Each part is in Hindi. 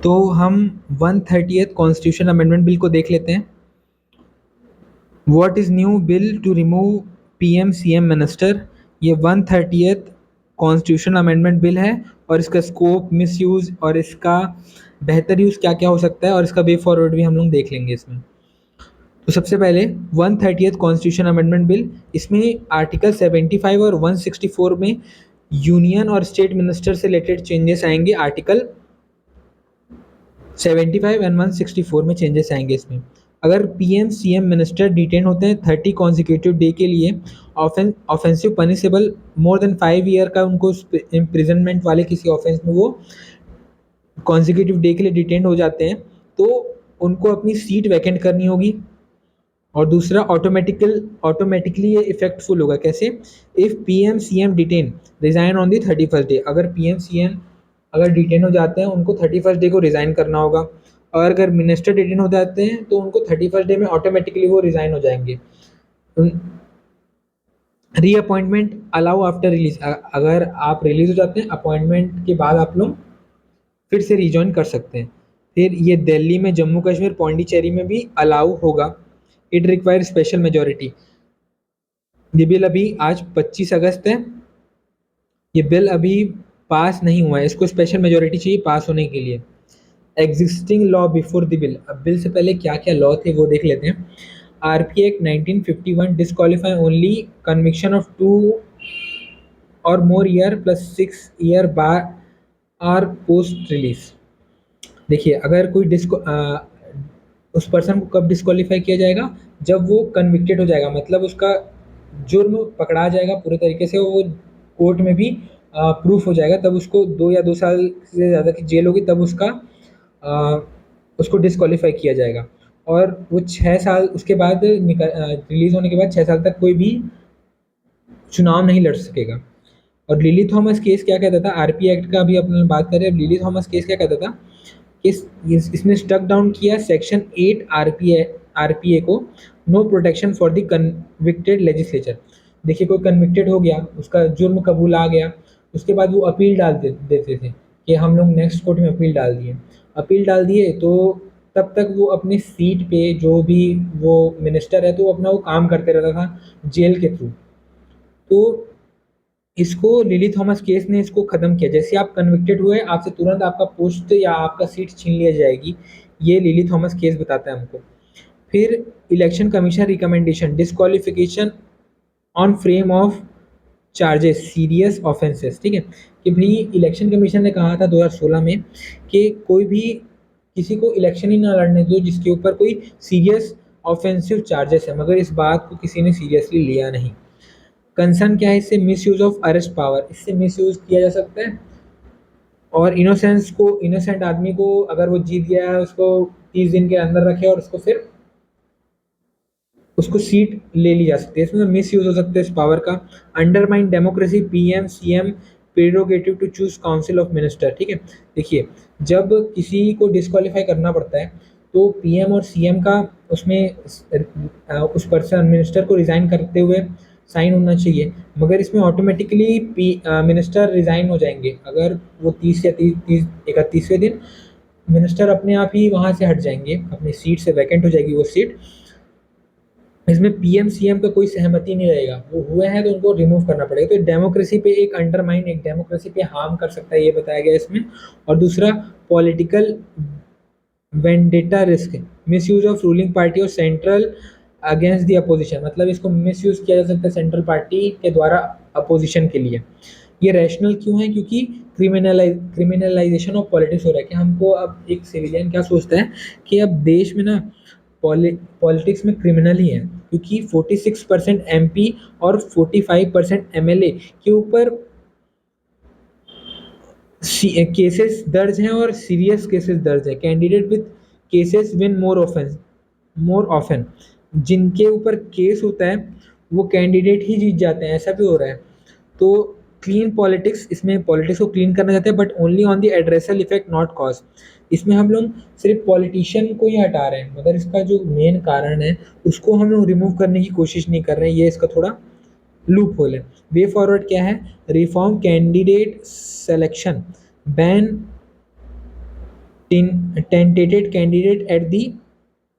तो हम 130th कॉन्स्टिट्यूशन अमेंडमेंट बिल को देख लेते हैं। What is new bill to remove PM CM minister. ये 130th कॉन्स्टिट्यूशन अमेंडमेंट बिल है और इसका स्कोप, मिसयूज और इसका बेहतर यूज़ क्या क्या हो सकता है और इसका वे फॉरवर्ड भी हम लोग देख लेंगे इसमें। तो सबसे पहले 130th कॉन्स्टिट्यूशन अमेंडमेंट बिल, इसमें आर्टिकल 75 और 164 में यूनियन और स्टेट मिनिस्टर से रिलेटेड चेंजेस आएंगे। आर्टिकल 75 एंड 164 में चेंजेस आएंगे इसमें। अगर पीएम सीएम मिनिस्टर डिटेन होते हैं 30 कॉन्जिक्यूटिव डे के लिए, offensive punishable more than 5 year का उनको इम्प्रिजनमेंट वाले किसी ऑफेंस में वो कॉन्जिक्यूटिव डे के लिए डिटेन हो जाते हैं, तो उनको अपनी सीट वैकेंट करनी होगी। और दूसरा, ऑटोमेटिकली ये इफेक्टफुल होगा। कैसे? If PM CM detain resign on the 31st day. अगर पीएम सीएम अगर डिटेन हो जाते हैं, उनको 31st डे को रिजाइन करना होगा। और अगर मिनिस्टर डिटेन हो जाते हैं तो उनको 31st डे में ऑटोमेटिकली वो रिजाइन हो जाएंगे। Reappointment allow after release. अगर आप रिलीज हो जाते हैं, अपॉइंटमेंट के बाद आप लोग फिर से रिजॉइन कर सकते हैं। फिर ये दिल्ली में, जम्मू कश्मीर, पौंडीचेरी में भी अलाउ होगा। It require special majority. ये बिल अभी आज 25 अगस्त है, ये बिल अभी पास नहीं हुआ है, इसको स्पेशल मेजोरिटी चाहिए पास होने के लिए। Existing law before the bill. अब बिल से पहले क्या क्या लॉ थे वो देख लेते हैं। RP act 1951 disqualify only conviction of 2 और मोर ईयर प्लस 6 ईयर बार आर पोस्ट रिलीज। देखिए, अगर कोई उस पर्सन को कब डिस्क्वालीफाई किया जाएगा? जब वो कन्विक्टेड हो जाएगा, मतलब उसका जुर्म पकड़ा जाएगा पूरे तरीके से, वो कोर्ट में भी प्रूफ हो जाएगा, तब उसको 2 या 2 साल से ज़्यादा की जेल होगी, तब उसको डिस्क्वालीफाई किया जाएगा। और वो 6 साल उसके बाद रिलीज होने के बाद 6 साल तक कोई भी चुनाव नहीं लड़ सकेगा। और लिली थॉमस केस क्या कहता था? आरपी एक्ट का भी अपने बात करें। अब लिली थॉमस केस क्या कहता था? इसने स्टक डाउन किया सेक्शन 8 आरपीए को, no protection for the convicted legislature. देखिए, कोई कन्विक्टेड हो गया, उसका जुर्म कबूल आ गया, उसके बाद वो अपील देते थे कि हम लोग नेक्स्ट कोर्ट में अपील डाल दिए तो तब तक वो अपनी सीट पे, जो भी वो मिनिस्टर है, तो वो अपना वो काम करते रहता था जेल के थ्रू। तो इसको लिली थॉमस केस ने इसको खत्म किया। जैसे आप कन्विक्टेड हुए, आपसे तुरंत आपका पोस्ट या आपका सीट छीन लिया जाएगी। ये लिली थॉमस केस बताता है हमको। फिर election commission recommendation, disqualification on frame of charges serious offences. ठीक है, कि भाई इलेक्शन कमीशन ने कहा था 2016 में कि कोई भी किसी को इलेक्शन ही ना लड़ने दो जिसके ऊपर कोई सीरियस ऑफेंसिव चार्जेस है, मगर इस बात को किसी ने सीरियसली लिया नहीं। कंसर्न क्या है इससे? Miss use of arrest power, इससे मिस यूज किया जा सकता है। और इनोसेंट आदमी को अगर वो जीत गया है, उसको 30 दिन के अंदर रखे और उसको सीट ले ली जा सकती है। इसमें मिस यूज हो सकता है इस पावर का। Undermine democracy, PM CM prerogative to choose council of minister. ठीक है, देखिए, जब किसी को डिस्क्वालीफाई करना पड़ता है तो पीएम और सीएम का उसमें उस पर्सन मिनिस्टर को रिजाइन करते हुए साइन होना चाहिए, मगर इसमें ऑटोमेटिकली मिनिस्टर रिजाइन हो जाएंगे। अगर वो 31वें दिन मिनिस्टर अपने आप ही वहाँ से हट जाएंगे, अपनी सीट से वैकेंट हो जाएगी वो सीट। इसमें पीएम सीएम का कोई सहमति नहीं रहेगा, वो हुए हैं तो उनको रिमूव करना पड़ेगा। तो डेमोक्रेसी पे एक अंडरमाइन, एक डेमोक्रेसी पे हार्म कर सकता है, ये बताया गया इसमें। और दूसरा, political vendetta risk, misuse of ruling party और सेंट्रल अगेंस्ट द अपोजिशन। मतलब इसको मिसयूज किया जा सकता है सेंट्रल पार्टी के द्वारा अपोजिशन के लिए। ये रैशनल क्यों है? क्योंकि क्रिमिनलाइजेशन ऑफ पॉलिटिक्स हो रहा है। कि हमको अब एक सिविलियन क्या सोचता है कि अब देश में ना पॉलिटिक्स में क्रिमिनल ही है, क्योंकि 46% एमपी और 45% एमएलए के ऊपर केसेस दर्ज हैं और सीरियस केसेस दर्ज है। Candidate with cases win more often, जिनके ऊपर केस होता है वो कैंडिडेट ही जीत जाते हैं, ऐसा भी हो रहा है। तो क्लीन पॉलिटिक्स, इसमें पॉलिटिक्स को क्लीन करना चाहते हैं, but only on the addressal effect not cause. इसमें हम लोग सिर्फ पॉलिटिशियन को ही हटा रहे हैं, मगर इसका जो मेन कारण है उसको हम लोग रिमूव करने की कोशिश नहीं कर रहे हैं। ये इसका थोड़ा लूप होल है। वे फॉरवर्ड क्या है? Reform candidate selection, ban tainted candidate at the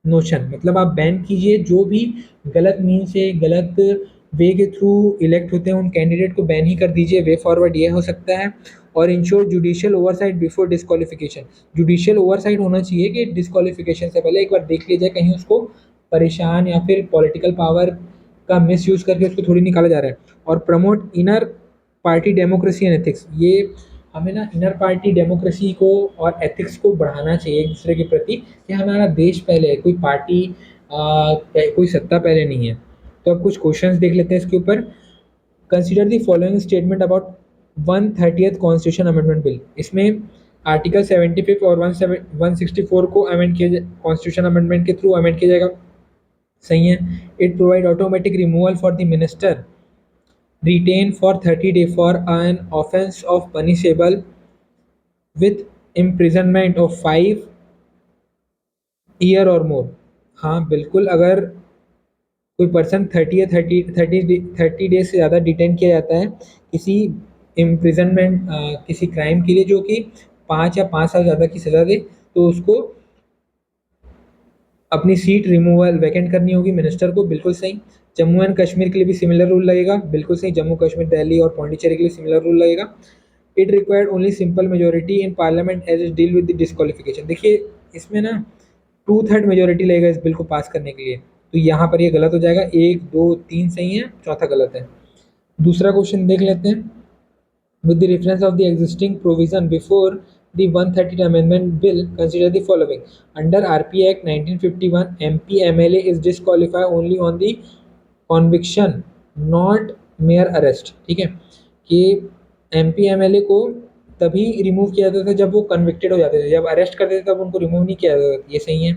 notion, मतलब आप बैन कीजिए जो भी गलत मीन से गलत वे के थ्रू इलेक्ट होते हैं उन कैंडिडेट को बैन ही कर दीजिए। वे फॉरवर्ड ये हो सकता है। और ensure judicial oversight before disqualification, judicial oversight होना चाहिए कि डिस्क्वालिफिकेशन से पहले एक बार देख लिया जाए कहीं उसको परेशान या फिर पॉलिटिकल पावर का मिस यूज करके उसको थोड़ी निकाला जा रहा है। और promote inner party democracy and ethics, ये हमें ना इनर पार्टी डेमोक्रेसी को और एथिक्स को बढ़ाना चाहिए एक दूसरे के प्रति कि हमारा देश पहले है, कोई पार्टी कोई सत्ता पहले नहीं है। तो अब कुछ क्वेश्चंस देख लेते हैं इसके ऊपर। Consider the following statement about 130th constitution amendment bill. इसमें आर्टिकल 75 और 164 को अमेंड किया कॉन्स्टिट्यूशन अमेंडमेंट के थ्रू अमेंड किया जाएगा। सही है। It provide automatic removal for the minister retain for 30 days for an offence of punishable with imprisonment of 5 year और मोर। हाँ बिल्कुल, अगर कोई पर्सन 30 डेज से ज़्यादा डिटेन किया जाता है किसी इम्प्रिजनमेंट किसी क्राइम के लिए जो कि 5 या 5 साल ज़्यादा की सज़ा दे, तो उसको अपनी सीट रिमूवल वैकेंट करनी होगी मिनिस्टर को। बिल्कुल सही। जम्मू एंड कश्मीर के लिए भी सिमिलर रूल लगेगा। बिल्कुल सही। जम्मू कश्मीर, दिल्ली और पौंडीचेरी के लिए सिमिलर रूल लगेगा। It required only simple majority in parliament as it deal with the disqualification. देखिए इसमें ना 2/3 मेजोरिटी लगेगा इस बिल को पास करने के लिए, तो यहाँ पर ये गलत हो जाएगा। 1 2 3 सही है, चौथा गलत है। दूसरा क्वेश्चन देख लेते हैं। With the reference of the existing provision before the 130th Amendment Bill, consider the following. Under RP Act 1951, MP MLA is disqualified only on the conviction, not mere arrest। ठीक है कि MP MLA को तभी रिमूव किया जाता था जब वो कन्विक्टेड हो जाते थे, जब अरेस्ट करते थे तब उनको रिमूव नहीं किया जाता था। ये सही है।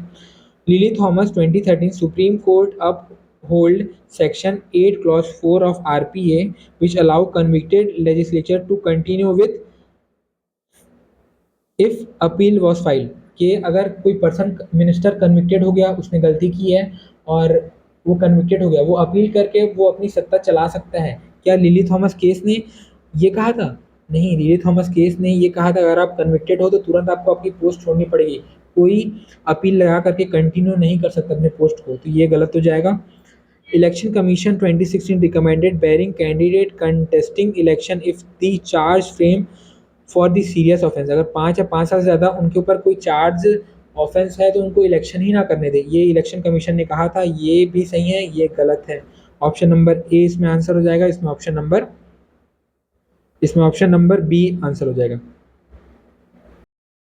Lily Thomas 2013 supreme court up hold section 8 clause 4 of RPA which allow convicted legislature to continue with if appeal was filed। कि अगर कोई पर्सन मिनिस्टर कन्विक्टेड हो गया, उसने गलती की है और वो कन्विक्टेड हो गया, वो अपील करके वो अपनी सत्ता चला सकता है। क्या लिली थॉमस केस ने ये कहा था? नहीं, लिली थॉमस केस ने ये कहा था अगर आप कन्विक्टेड हो तो तुरंत आपको अपनी पोस्ट छोड़नी पड़ेगी, कोई अपील लगा करके कंटिन्यू नहीं कर सकता अपने पोस्ट को, तो ये गलत हो जाएगा। Election Commission 2016 recommended barring candidate contesting election if the charge frame for the serious offence। अगर 5 या 5 साल से ज़्यादा उनके ऊपर कोई चार्ज ऑफेंस है तो उनको इलेक्शन ही ना करने दे, ये इलेक्शन कमीशन ने कहा था। ये भी सही है, ये गलत है। ऑप्शन नंबर ए इसमें आंसर हो जाएगा। इसमें ऑप्शन नंबर बी आंसर हो जाएगा।